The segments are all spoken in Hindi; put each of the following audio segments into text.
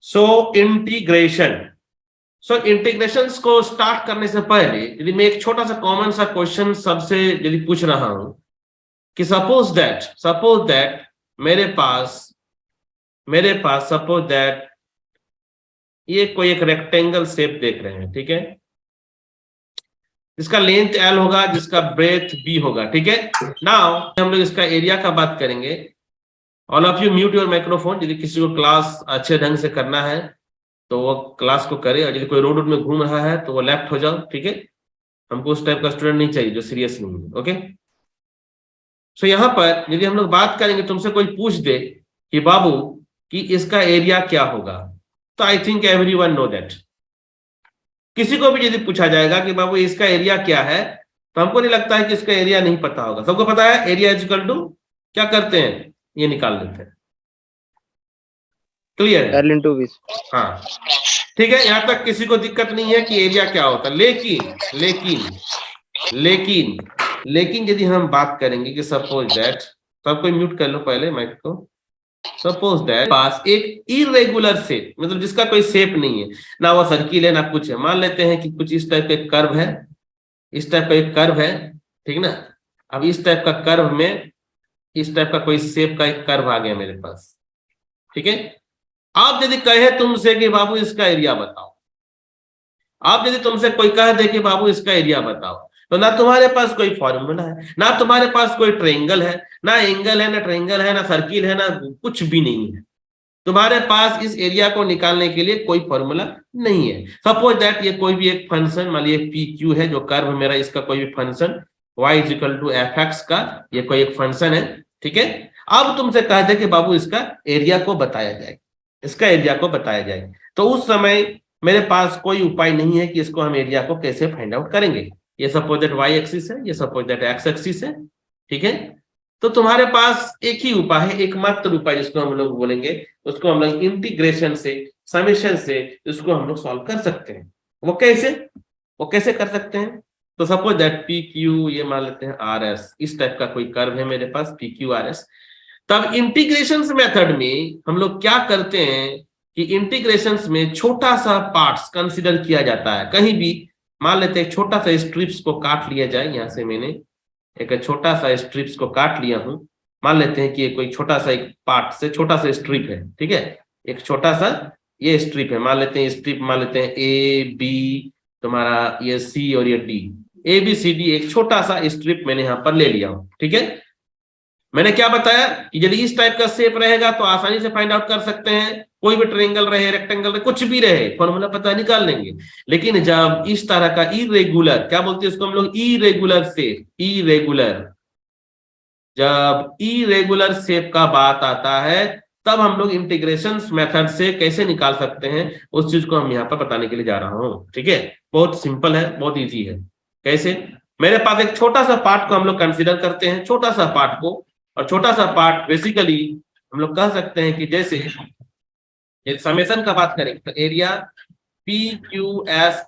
सो इंटीग्रेशन को स्टार्ट करने से पहले यदि मैं एक छोटा सा कॉमन सा क्वेश्चन सबसे यदि पूछ रहा हूं कि सपोज दैट मेरे पास सपोज दैट ये कोई एक रेक्टेंगल शेप देख रहे हैं, ठीक है, जिसका लेंथ L होगा, जिसका ब्रेथ B होगा, ठीक है। नाउ हम लोग इसका एरिया का बात करेंगे। All of you mute your microphone. यदि किसी को क्लास अच्छे ढंग से करना है तो वो क्लास को करे, और यदि कोई रोड में घूम रहा है तो वो लेफ्ट हो जाओ, ठीक है। हमको उस टाइप का स्टूडेंट नहीं चाहिए जो सीरियस नहीं है, ओके। सो यहाँ पर यदि हम लोग बात करेंगे, तुमसे कोई पूछ दे कि बाबू कि इसका एरिया क्या होगा, तो I think everyone know that. किसी को भी यदि पूछा जाएगा कि बाबू इसका एरिया क्या है, तो हमको नहीं लगता है कि इसका एरिया नहीं पता होगा। सबको पता है एरिया इज इक्वल टू क्या करते हैं, ये निकाल लेते हैं। क्लियर है? L into V। हाँ ठीक है, यहां तक किसी को दिक्कत नहीं है कि एरिया क्या होता है। लेकिन यदि हम बात करेंगे कि सपोज दैट, सब कोई म्यूट कर लो पहले माइक को। सपोज दैट पास एक इरेगुलर शेप, मतलब जिसका कोई शेप नहीं है, ना वो सर्किल है ना कुछ है। मान लेते हैं कि कुछ इस टाइप का कर्व है, इस टाइप का एक कर्व है, ठीक ना। अब इस टाइप का कर्व में इस टाइप का कोई शेप का एक कर्व आ गया मेरे पास, ठीक है। आप यदि कहे तुमसे कि बाबू इसका एरिया बताओ, आप यदि तुमसे कोई कह दे कि बाबू इसका एरिया बताओ, तो ना तुम्हारे पास कोई फॉर्मूला है, ना तुम्हारे पास कोई ट्रायंगल है, ना एंगल है, ना ट्रायंगल है, ना सर्किल है, ना कुछ भी नहीं है। तुम्हारे पास इस एरिया को निकालने के लिए कोई फॉर्मूला नहीं है। सपोज दैट ये कोई भी एक फंक्शन, मान लीजिए पी क्यू है जो कर्व मेरा, इसका कोई भी function y is equal to F X का ये कोई एक फंक्शन है, ठीक है। अब तुमसे कह दे कि बाबू इसका एरिया को बताया जाए, इसका एरिया को बताया जाए, तो उस समय मेरे पास कोई उपाय नहीं है कि इसको हम एरिया को कैसे फाइंड आउट करेंगे। ये सपोज दैट वाई एक्सिस है, ये सपोज दैट एक्स एक्सिस है, ठीक है। तो तुम्हारे पास एक ही उपाय है, एकमात्र उपाय जिसको हम लोग बोलेंगे, उसको हम लोग इंटीग्रेशन से, समेशन से इसको हम लोग सॉल्व कर सकते हैं। वो कैसे कर सकते हैं? तो सपोज दैट पी क्यू, ये मान लेते हैं आर एस, इस टाइप का कोई कर्व है मेरे पास पी क्यू आर एस। तब इंटीग्रेशन मेथड में हम लोग क्या करते हैं कि इंटीग्रेशन में छोटा सा पार्ट्स कंसिडर किया जाता है। कहीं भी मान लेते हैं छोटा सा स्ट्रिप्स को काट लिया जाए, यहां से मैंने एक छोटा सा स्ट्रिप्स को काट लिया हूं। मान लेते हैं कि ये कोई छोटा सा एक पार्ट से छोटा सा स्ट्रिप है, ठीक है, एक छोटा सा ये स्ट्रिप है। मान लेते हैं स्ट्रिप, मान लेते हैं ए बी, तुम्हारा ये सी और ये D, A B C D, एक छोटा सा स्ट्रिप मैंने यहां पर ले लिया हूं, ठीक है। मैंने क्या बताया कि यदि इस टाइप का शेप रहेगा तो आसानी से फाइंड आउट कर सकते हैं, कोई भी ट्रायंगल रहे, रेक्टेंगल रहे, कुछ भी रहे, फॉर्मूला पता निकाल लेंगे। लेकिन जब इस तरह का इरेगुलर, क्या बोलते हैं उसको हम लोग, इरेगुलर शेप, जब इरेगुलर शेप का बात आता है, तब हम लोग इंटीग्रेशन मेथड से कैसे निकाल सकते हैं, उस चीज को हम यहाँ पर बताने के लिए जा रहा हूं, ठीक है। बहुत सिंपल है, बहुत इजी है। कैसे? मेरे पास एक छोटा सा पार्ट को हम लोग कंसिडर करते हैं, छोटा सा पार्ट को, और छोटा सा पार्ट बेसिकली हम लोग कह सकते हैं कि जैसे ये समेशन का बात करें तो area P Q S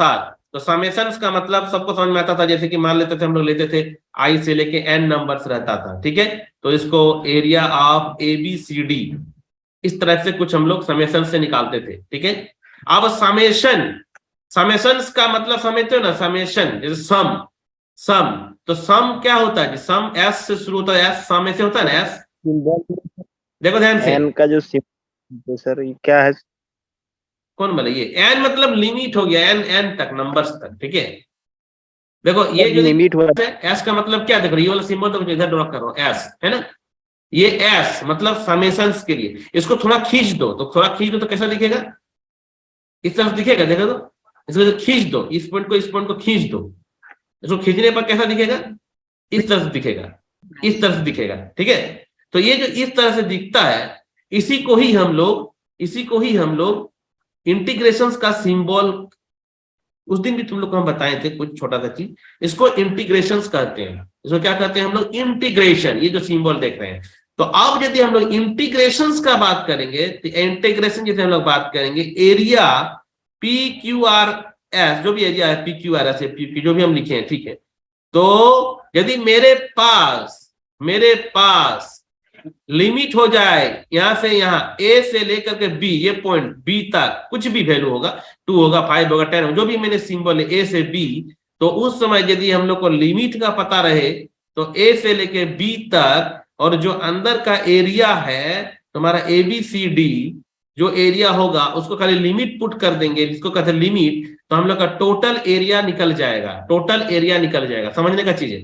R, तो समेशंस का मतलब सबको समझ में आता था। जैसे कि मान लेते थे हम लोग, लेते थे आई से लेके एन नंबर्स रहता था, ठीक है। तो इसको area of A B C D, इस तरह से कुछ हम लोग समेशन से निकालते थे, ठीक है। अब समेशंस का मतलब समझते हो ना, समेशन जैसे सम, तो सम क्या होता है? सम एस से शुरू होता है, एस सम से होता है ना, एस। देखो ध्यान से, N का जो सिंबल सर ये क्या है? कौन बोले? ये एन मतलब लिमिट हो गया, एन तक, नंबर्स तक, ठीक है। देखो ये जो लिमिट हुआ एस का मतलब क्या, देखो ये वाला सिंबल तो इधर ड्रॉ करो, एस है ना, ये एस मतलब समेशंस के लिए। इसको थोड़ा खींच दो, तो कैसा दिखेगा? इस तरह दिखेगा, देखो तो, इसको खींच दो, इस पॉइंट को खींच दो, इसको खींचने पर कैसा दिखेगा? इस तरह से दिखेगा, इस तरह से दिखेगा, ठीक है। तो ये जो इस तरह से दिखता है, इसी को ही हम लोग इंटीग्रेशंस का सिंबल, उस दिन भी तुम लोग को हम बताए थे कुछ छोटा सा चीज, इसको इंटीग्रेशंस कहते हैं। इसको क्या कहते हैं हम लोग? इंटीग्रेशन। ये जो सिंबल देख रहे हैं, तो अब यदि हम लोग इंटीग्रेशंस का बात करेंगे, तो इंटीग्रेशन जैसे हम लोग बात करेंगे, area P Q R S, जो भी एरिया है P Q R S, P Q जो भी हम लिखे हैं, ठीक है। तो यदि मेरे पास लिमिट हो जाए यहां से यहां ए से लेकर के बी, ये पॉइंट बी तक कुछ भी वैल्यू होगा, 2 होगा, 5 होगा, 10 होगा, जो भी मैंने सिंबल है ए से बी, तो उस समय यदि हम लोग को लिमिट का पता रहे तो ए से लेके बी तक, और जो अंदर का एरिया है तुम्हारा ए बी सी डी, जो एरिया होगा उसको खाली लिमिट पुट कर देंगे, जिसको कहते हैं लिमिट, तो हम लोग का टोटल एरिया निकल जाएगा। टोटल एरिया निकल जाएगा, समझने का चीज है,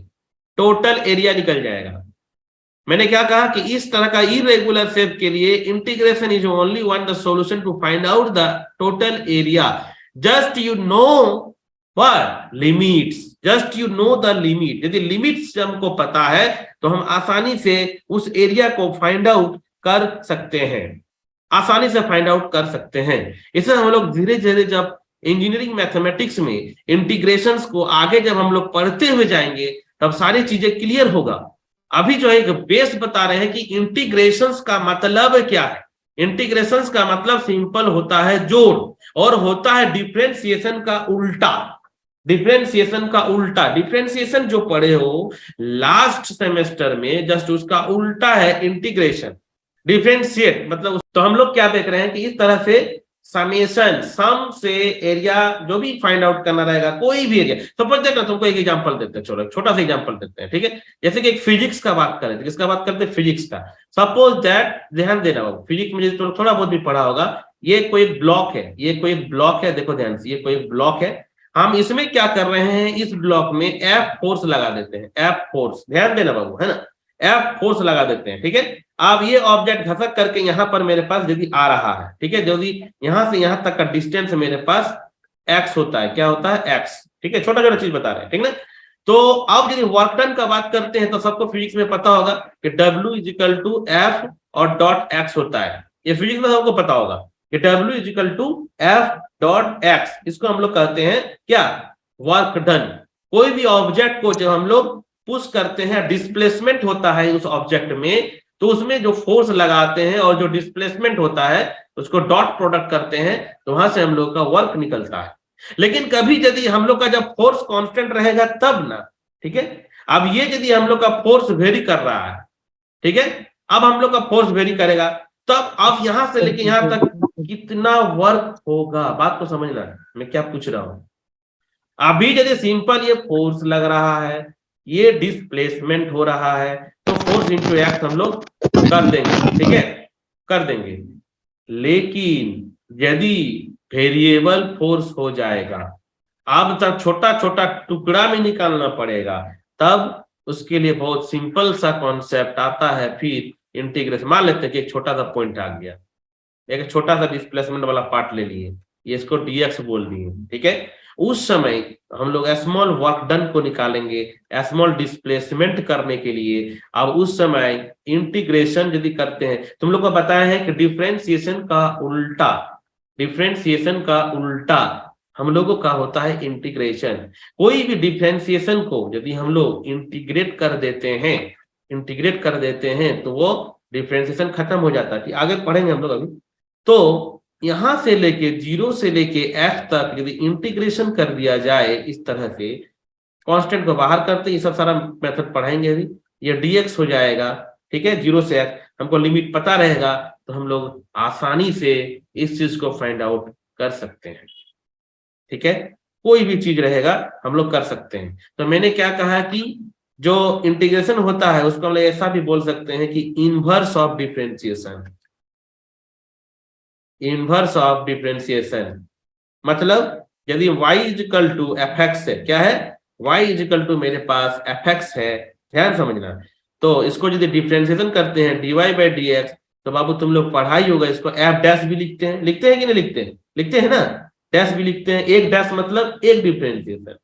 टोटल एरिया निकल जाएगा। मैंने क्या कहा कि इस तरह का इरेगुलर शेप के लिए integration is only one the solution to find out the total area. Just you know what limits, just you know the limit. यदि लिमिट्स हमको पता है तो हम आसानी से उस एरिया को फाइंड आउट कर सकते हैं, आसानी से फाइंड आउट कर सकते हैं। इसे हम लोग धीरे धीरे जब इंजीनियरिंग मैथमेटिक्स में इंटीग्रेशंस को आगे जब हम लोग पढ़ते हुए जाएंगे तब सारी चीजें क्लियर होगा। अभी जो एक बेस बता रहे हैं कि इंटीग्रेशंस का मतलब क्या है। इंटीग्रेशंस का मतलब सिंपल होता है जोड़, और होता है डिफरेंशिएशन का उल्टा। डिफरेंशिएशन का उल्टा, डिफरेंशिएशन जो पढ़े हो लास्ट सेमेस्टर में, जस्ट उसका उल्टा है इंटीग्रेशन। डिफरेंशिएट मतलब, तो हम लोग क्या देख रहे हैं कि इस तरह से समेशन, सम से एरिया जो भी फाइंड आउट करना रहेगा, कोई भी एरिया। सपोज देखो तुमको एक एग्जांपल देते हैं, चलो छोटा सा एग्जांपल देते हैं, ठीक है। जैसे कि एक फिजिक्स का बात करें, तो किसका बात करते हैं, फिजिक्स का। सपोज दैट, ध्यान देना होगा, फिजिक्स में तो थोड़ा बहुत भी पढ़ा होगा, ये कोई ब्लॉक है, ये कोई ब्लॉक है, देखो ध्यान से, ये कोई ब्लॉक है। हम इसमें क्या कर रहे हैं, इस ब्लॉक में एफ फोर्स लगा देते हैं, एफ फोर्स, ध्यान देना बाबू, है ना, एफ फोर्स लगा देते हैं, ठीक है। अब ये ऑब्जेक्ट घसक करके यहां पर मेरे पास यदि आ रहा है, ठीक है, यदि यहां से यहां तक का डिस्टेंस मेरे पास एक्स होता है, क्या होता है, एक्स, ठीक है, छोटा छोटा चीज बता रहे हैं, ठीक ना। तो अब यदि वर्क डन का बात करते हैं तो सबको फिजिक्स में पता होगा कि W is equal to F और डॉट एक्स होता है। ये फिजिक्स में सबको पता होगा कि W is equal to F dot X, इसको हम लोग कहते हैं क्या, वर्क डन। कोई भी ऑब्जेक्ट को जब हम लोग पुश करते हैं, डिस्प्लेसमेंट होता है उस ऑब्जेक्ट में, तो उसमें जो फोर्स लगाते हैं और जो डिस्प्लेसमेंट होता है उसको डॉट प्रोडक्ट करते हैं, तो वहां से हम लोग का वर्क निकलता है। लेकिन कभी यदि हम लोग का जब फोर्स कांस्टेंट रहेगा तब ना, ठीक है। अब ये यदि हम लोग का फोर्स वेरी कर रहा है, ठीक है, अब हम लोग का फोर्स वेरी करेगा, तब अब यहां से लेके यहां तक कितना वर्क होगा, बात को समझना मैं क्या पूछ रहा हूं। अभी यदि सिंपल ये फोर्स लग रहा है, ये डिस्प्लेसमेंट हो रहा है, तो फोर्स इंटू एक्स हम लोग कर देंगे, ठीक है, कर देंगे। लेकिन यदि वेरिएबल फोर्स हो जाएगा, अब तक छोटा छोटा टुकड़ा में निकालना पड़ेगा, तब उसके लिए बहुत सिंपल सा कॉन्सेप्ट आता है, फिर इंटीग्रेशन। मान लेते हैं कि एक छोटा सा पॉइंट आ गया, एक छोटा सा डिस्प्लेसमेंट वाला पार्ट ले लिए, ये इसको डीएक्स बोल दिए, ठीक है। उस समय हम लोग स्मॉल वर्क डन को निकालेंगे स्मॉल डिस्प्लेसमेंट करने के लिए। अब उस समय इंटीग्रेशन यदि करते हैं, तुम लोग को बताया है कि डिफरेंशिएशन का उल्टा, डिफरेंशिएशन का उल्टा हम लोगों का होता है इंटीग्रेशन। कोई भी डिफरेंशिएशन को यदि हम लोग इंटीग्रेट कर देते हैं, इंटीग्रेट कर देते हैं, तो वो डिफरेंशिएशन खत्म हो जाता है। आगे पढ़ेंगे हम लोग अभी। तो यहां से लेके 0 से लेके f तक यदि इंटीग्रेशन कर दिया जाए इस तरह से, कांस्टेंट को बाहर करते, ये सब सारा मेथड पढ़ाएंगे अभी। ये dx हो जाएगा, ठीक है, 0 से f, हमको लिमिट पता रहेगा तो हम लोग आसानी से इस चीज को फाइंड आउट कर सकते हैं, ठीक है। कोई भी चीज रहेगा हम लोग कर सकते हैं। तो मैंने क्या कहा कि जो इंटीग्रेशन होता है उसको हम लोग ऐसा भी बोल सकते हैं कि inverse of differentiation, inverse of differentiation. मतलब यदि y is equal to F X है, क्या है, y इज इक्वल टू मेरे पास एफ एक्स है, ध्यान समझना। तो इसको यदि डिफरेंशिएशन करते हैं dy बाई डी एक्स, तो बाबू तुम लोग पढ़ाई होगा, इसको एफ डैश भी लिखते हैं, लिखते हैं कि नहीं लिखते हैं, लिखते हैं ना, डैश भी लिखते हैं, एक डैश मतलब एक डिफरेंशिएशन।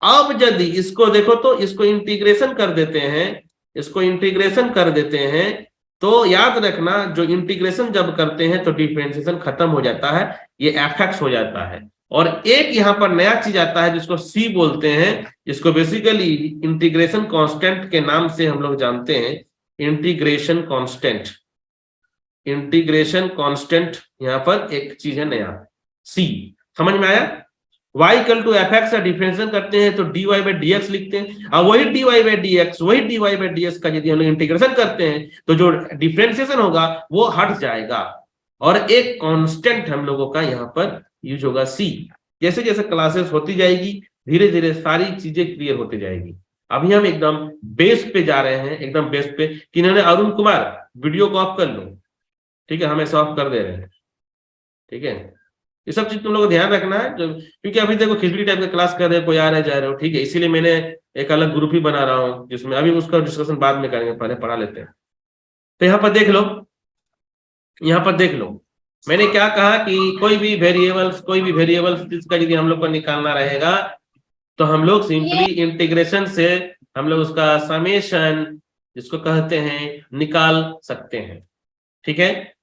अब यदि इसको देखो तो इसको इंटीग्रेशन कर देते हैं, इसको इंटीग्रेशन कर देते हैं, तो याद रखना जो इंटीग्रेशन जब करते हैं तो डिफरेंशिएशन खत्म हो जाता है, ये एफ एक्स हो जाता है। और एक यहाँ पर नया चीज आता है जिसको सी बोलते हैं, जिसको बेसिकली इंटीग्रेशन कांस्टेंट के नाम से हम लोग जानते हैं, इंटीग्रेशन कांस्टेंट। इंटीग्रेशन कांस्टेंट यहाँ पर एक चीज है नया, सी, समझ में आया। y equal to F X का डिफरेंशिएशन करते हैं तो dy बाई dx लिखते हैं, और वही dy बाई dx, वही dy बाई dx का यदि हम लोग इंटीग्रेशन करते हैं तो जो डिफरेंशिएशन होगा वो हट जाएगा, और एक कांस्टेंट हम लोगों का यहाँ पर यूज होगा c। जैसे जैसे क्लासेस होती जाएगी धीरे धीरे सारी चीजें क्लियर होती जाएगी। अभी हम एकदम बेस पे जा रहे हैं, एकदम बेस पे। किन्होंने अरुण कुमार वीडियो को ऑफ कर लो, ठीक है, हम ऐसा ऑफ कर दे रहे हैं, ठीक है। ये सब चीज तुम लोग को ध्यान रखना है, क्योंकि अभी देखो खिचड़ी टाइप का क्लास कर रहे हो, कोई आ रहे जा रहे हो, ठीक है, इसीलिए मैंने एक अलग ग्रुप ही बना रहा हूँ जिसमें अभी उसका डिस्कशन बाद में करेंगे, पहले पढ़ा लेते हैं। तो यहाँ पर देख लो, यहाँ पर देख लो, मैंने क्या कहा कि कोई भी वेरिएबल्स जिसका यदि हम लोग को निकालना रहेगा तो हम लोग सिंपली इंटीग्रेशन से हम लोग उसका समेशन जिसको कहते हैं निकाल सकते हैं, ठीक है।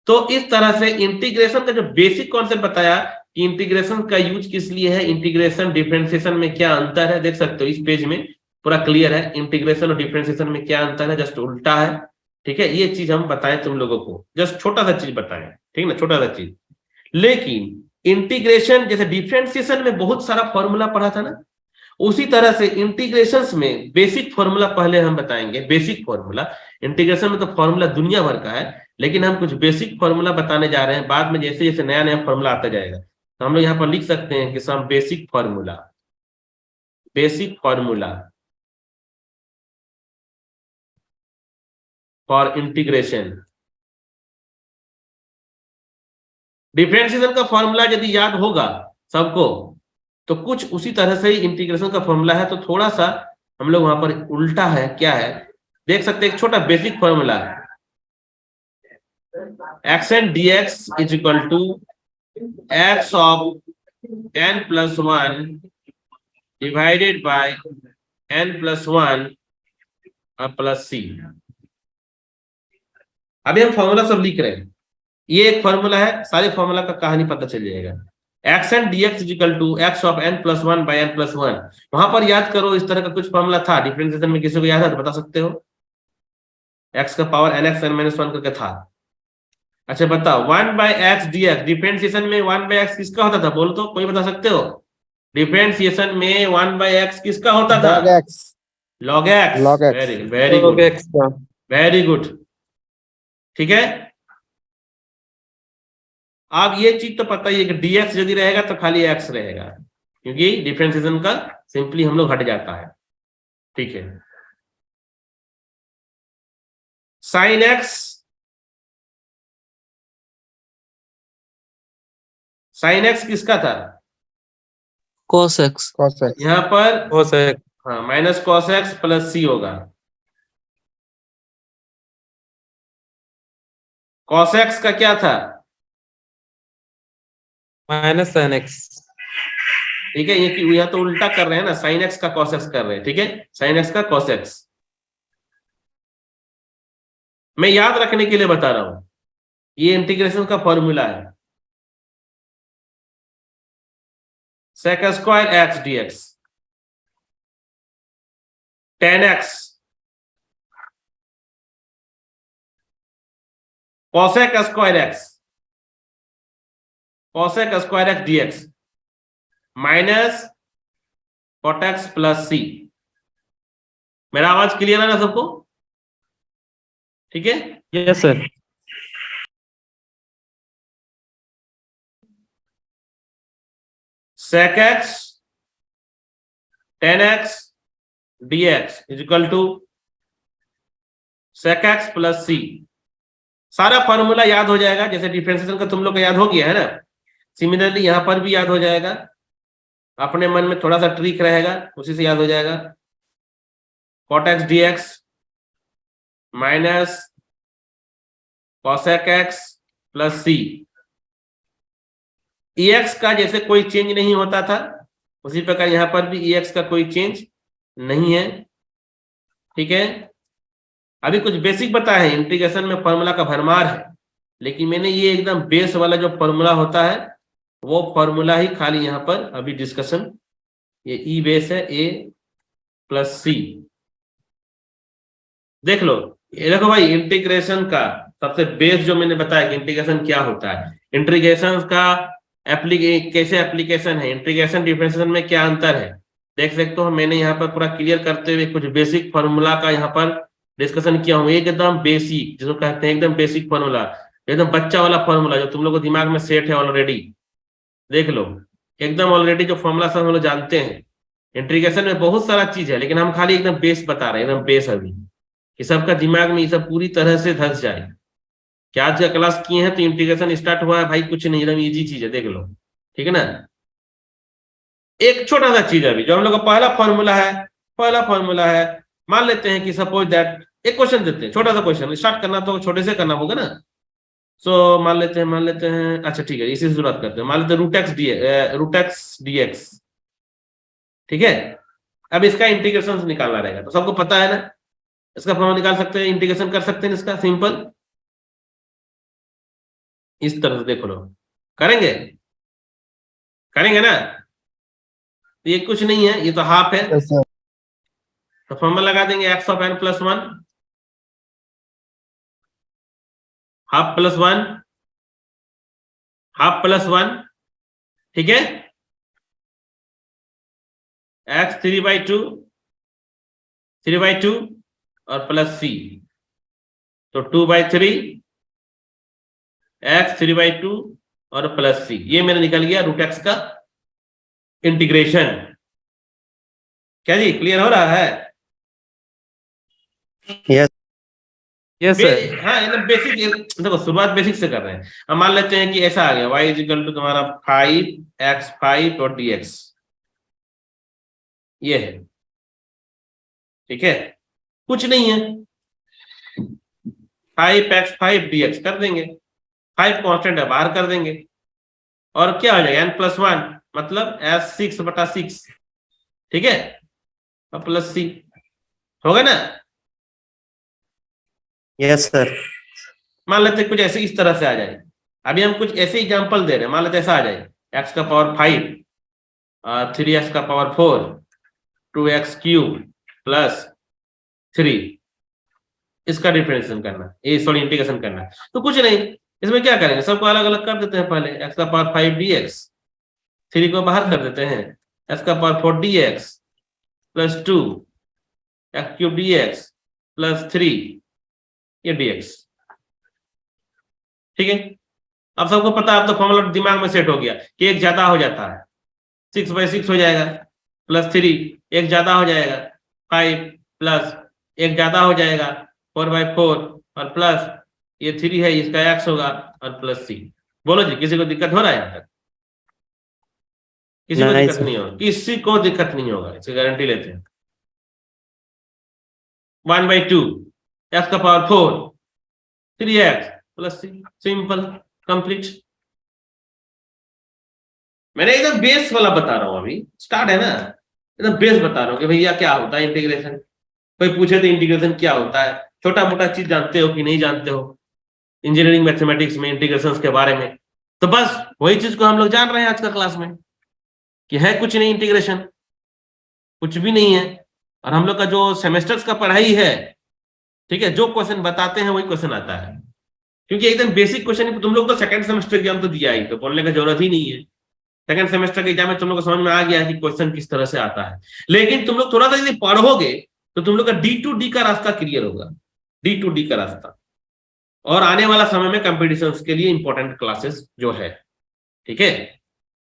तो इस तरह से इंटीग्रेशन का जो बेसिक कॉन्सेप्ट बताया कि इंटीग्रेशन का यूज किस लिए है, इंटीग्रेशन डिफरेंशिएशन में क्या अंतर है, देख सकते हो इस पेज में पूरा क्लियर है, इंटीग्रेशन और डिफरेंशिएशन में क्या अंतर है, जस्ट उल्टा है, ठीक है। ये चीज हम बताएं तुम लोगों को, जस्ट छोटा सा चीज बताएं, ठीक ना, छोटा सा चीज। लेकिन इंटीग्रेशन जैसे डिफरेंशिएशन में बहुत सारा फॉर्मूला पढ़ा था ना, उसी तरह से इंटीग्रेशंस में बेसिक फॉर्मूला पहले हम बताएंगे। बेसिक फॉर्मूला, इंटीग्रेशन में तो फॉर्मूला दुनिया भर का है, लेकिन हम कुछ बेसिक फॉर्मूला बताने जा रहे हैं। बाद में जैसे जैसे नया नया फॉर्मूला आता जाएगा तो हम लोग यहाँ पर लिख सकते हैं कि some basic formula, basic formula for integration. Differentiation का फॉर्मूला यदि याद होगा सबको तो कुछ उसी तरह से ही इंटीग्रेशन का फॉर्मूला है, तो थोड़ा सा हम लोग वहां पर उल्टा है, क्या है देख सकते हैं। एक छोटा बेसिक फॉर्मूला है, x and D x is equal to x of N plus one divided by n plus one plus c. अभी हम फॉर्मूला सब लिख रहे हैं, ये एक फॉर्मूला है, सारे फॉर्मूला का कहानी पता चल जाएगा। X and D X equal to x of N plus one by N plus one. वहां पर याद करो इस तरह का कुछ फॉर्मूला था डिफरेंशिएशन में, किसी को याद है तो बता सकते हो। एक्स का power N X N minus one करके था। अच्छा बताओ, one by X D X, differentiation में वन बाई एक्स किसका होता था, बोलो तो, कोई बता सकते हो। डिफरेंशिएशन में वन बाई एक्स किसका होता था, log x. Very good, very good, ठीक है। अब ये चीज तो पता ही है कि dx यदि रहेगा तो खाली x रहेगा, क्योंकि डिफरेंशिएशन का सिंपली हम लोग हट जाता है, ठीक है। साइन x, साइन x किसका था, cos x, यहाँ पर cos x, हाँ माइनस कॉस एक्स प्लस सी होगा। कॉस एक्स का क्या था, minus sin x, ठीक है। ये यहाँ तो उल्टा कर रहे हैं ना, साइन एक्स का कॉस एक्स कर रहे हैं, ठीक है, साइन एक्स का कॉस एक्स। मैं याद रखने के लिए बता रहा हूं, ये इंटीग्रेशन का फॉर्मूला है, sec square x D x, tan x cosec square x, cosec square x D x minus cot x plus c. मेरा आवाज क्लियर है ना सबको, ठीक है। yes sir, sec x tan x D x is equal to sec x plus c. सारा फॉर्मूला याद हो जाएगा, जैसे डिफरेंशिएशन का तुम लोग को याद हो गया है ना, सिमिलरली यहां पर भी याद हो जाएगा। अपने मन में थोड़ा सा ट्रिक रहेगा, उसी से याद हो जाएगा। Cot x D x minus cosec x plus c. E x का जैसे कोई चेंज नहीं होता था, उसी प्रकार यहां पर भी ई एक्स का कोई चेंज नहीं है, ठीक है। अभी कुछ बेसिक बताया है, इंटीग्रेशन में फॉर्मूला का भरमार है, लेकिन मैंने ये एकदम बेस वाला जो फॉर्मूला होता है वो फॉर्मूला ही खाली यहाँ पर अभी डिस्कशन। ये ई बेस है ए प्लस सी, देख लो। ये देखो भाई, इंटीग्रेशन का सबसे बेस जो मैंने बताया कि इंटीग्रेशन क्या होता है। इंटीग्रेशन का कैसे एप्लीकेशन है, इंटीग्रेशन डिफरेंशिएशन में क्या अंतर है, देख सकते हो। मैंने यहाँ पर पूरा क्लियर करते हुए कुछ बेसिक फॉर्मूला का यहाँ पर डिस्कशन किया हूँ, एकदम बेसिक, जिसको कहते हैं एकदम बेसिक फॉर्मूला, एकदम बच्चा वाला फॉर्मूला जो तुम लोग को दिमाग में सेट है ऑलरेडी। देख लो, एकदम ऑलरेडी जो फॉर्मूला सब हम लोग जानते हैं। इंटीग्रेशन में बहुत सारा चीज है, लेकिन हम खाली एकदम बेस बता रहे हैं, एकदम बेस अभी, कि सबका दिमाग में ये सब पूरी तरह से धस जाए। क्या आज का क्लास किए हैं तो इंटीग्रेशन स्टार्ट हुआ है भाई, कुछ नहीं, एकदम इजी चीज है, देख लो, ठीक है ना। एक छोटा सा चीज अभी जो हम लोग का पहला फॉर्मूला है, मान लेते हैं कि सपोज दैट, एक क्वेश्चन देते हैं, छोटा सा क्वेश्चन, स्टार्ट करना तो छोटे से करना होगा ना। सो मान लेते हैं, अच्छा ठीक है, इसी से शुरुआत करते हैं। मान लेते हैं रूट एक्स डीएक्स, ठीक है। अब इसका इंटीग्रेशन निकालना रहेगा, तो सबको पता है ना, इसका फॉर्मूला निकाल सकते हैं, इंटीग्रेशन कर सकते हैं इसका, सिंपल इस तरह से। देखो लो, करेंगे ना, तो ये कुछ नहीं है, ये तो हाफ है, तो फॉर्मूला लगा देंगे X of N plus 1, half plus 1, ठीक है। एक्स 3/2 और प्लस सी, तो 2/3 एक्स 3/2 और प्लस सी, ये मेरा निकल गया रूट एक्स का इंटीग्रेशन। क्या जी, क्लियर हो रहा है? Yes sir. हाँ, एकदम बेसिक। देखो, शुरुआत बेसिक से कर रहे हैं। अब मान लेते हैं कि ऐसा आ गया, y इज इक्वल टू तुम्हारा 5x5 और dx, ये है, ठीक है, कुछ नहीं है, 5x5 dx कर देंगे, 5 कांस्टेंट है, बाहर कर देंगे, और क्या हो जाएगा n+1, मतलब s6/6, ठीक है, और प्लस सी, होगा ना। Yes sir. मान लेते हैं कुछ ऐसे इस तरह से आ जाए। अभी हम कुछ ऐसे एग्जांपल दे रहे हैं, मान लेते ऐसा आ जाए, x का पावर 5, 3x का पावर 4, 2x³ प्लस 3, इसका डिफरेंशिएशन करना, ये सॉरी इंटीग्रेशन करना। तो कुछ नहीं, इसमें क्या करेंगे, सबको अलग अलग कर देते हैं। पहले x का पावर 5 dx, 3 को बाहर कर देते हैं, x का power 4 dx plus 2 x³ dx plus 3, ये dx, ठीक है। अब सबको पता है, अब तो फॉर्मूला दिमाग में सेट हो गया कि एक ज्यादा हो जाता है 6/6 हो जाएगा, प्लस 3 एक ज्यादा हो जाएगा 5 प्लस एक ज्यादा हो जाएगा 4/4 और प्लस ये 3 है, इसका x होगा और प्लस सी। बोलो जी, किसी को दिक्कत हो रहा है यहाँ तक? किसी को दिक्कत नहीं होगा, किसी को दिक्कत नहीं होगा, इसकी गारंटी लेते हैं। 1/2 x का पावर 4, 3x प्लस सी, सिंपल, कंप्लीट। मैंने एकदम बेस वाला बता रहा हूं, अभी स्टार्ट है ना, एकदम बेस बता रहा हूं कि भैया क्या होता है इंटीग्रेशन। कोई पूछे तो इंटीग्रेशन क्या होता है, छोटा मोटा चीज जानते हो कि नहीं जानते हो इंजीनियरिंग मैथमेटिक्स में इंटीग्रेशन के बारे में, तो बस वही चीज को हम लोग जान रहे हैं आज का क्लास में, कि है कुछ नहीं इंटीग्रेशन, कुछ भी नहीं है। और हम लोग का जो सेमेस्टर्स का पढ़ाई है, ठीक है, जो क्वेश्चन बताते हैं वही क्वेश्चन आता है, क्योंकि एकदम बेसिक क्वेश्चन। तुम लोग तो सेकंड सेमेस्टर एग्जाम तो दिया ही, तो बोलने की जरूरत ही नहीं है। सेकंड सेमेस्टर के एग्जाम में तुम लोग को समझ में आ गया है कि क्वेश्चन किस तरह से आता है। लेकिन तुम लोग थोड़ा सा यदि पढ़ोगे तो तुम लोग का D2D का रास्ता क्लियर होगा, D2D का रास्ता, और आने वाला समय में कंपटीशंस के लिए इंपॉर्टेंट क्लासेस जो है, ठीक है।